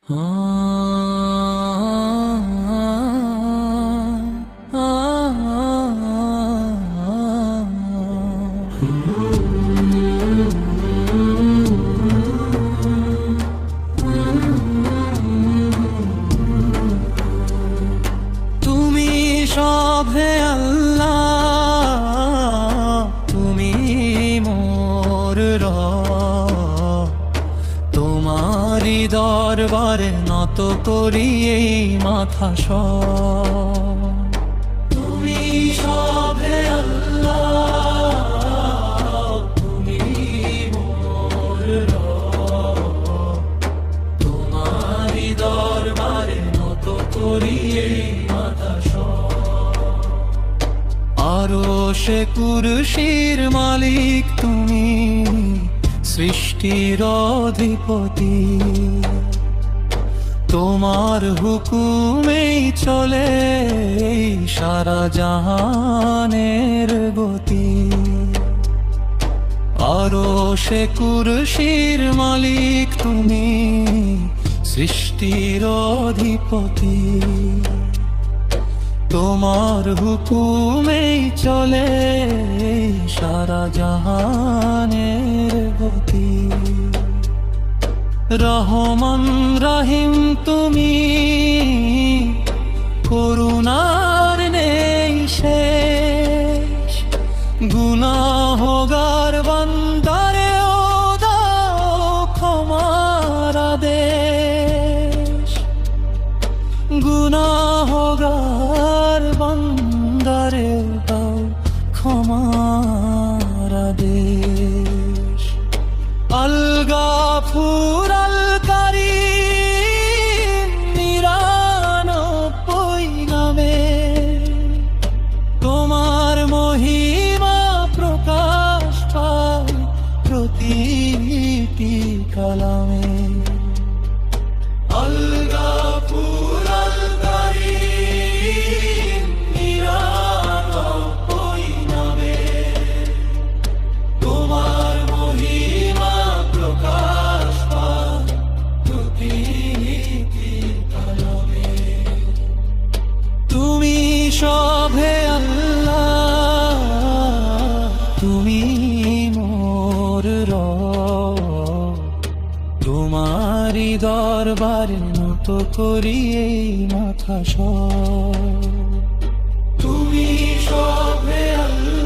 তুমি সবে আল্লাহ, তুমি মোর রব, তোমারি দরবারে নত করি এই মাথা সব। তুমি সবে আল্লাহ, তুমি মোর রব, তোমারি দরবারে নত করি এই মাথা সব। আরশে কুরসির মালিক তুমি, সৃষ্টির অধিপতি, তোমার হুকুমেই চলে সারা জাহানের গতি। আরশে কুরসির মালিক তুমি, সৃষ্টির অধিপতি, তোমার হুকুমেই চলে সারা জাহানের গতি। রহমান রহিম তুমি, করুণার নেই শেষ, গুনাহগার বান্দারে ও দাও ক্ষমার আদেশ। গুনাহগার বান্দারে দাও ক্ষমার আদেশ। আল গাফুর আল কারীম ৯৯ নামে তোমার মহিমা প্রকাশ পায় প্রতিটি কালামে। আল গাফুর আল কারীম ৯৯ নামে তোমার মহিমা প্রকাশ পায় প্রতিটি কালামে। তুমি সবে আল্লাহ, তুমি মোর রব, তোমারি দরবারে নত করি এই মাথা সব। তুমি সবে আল্লাহ।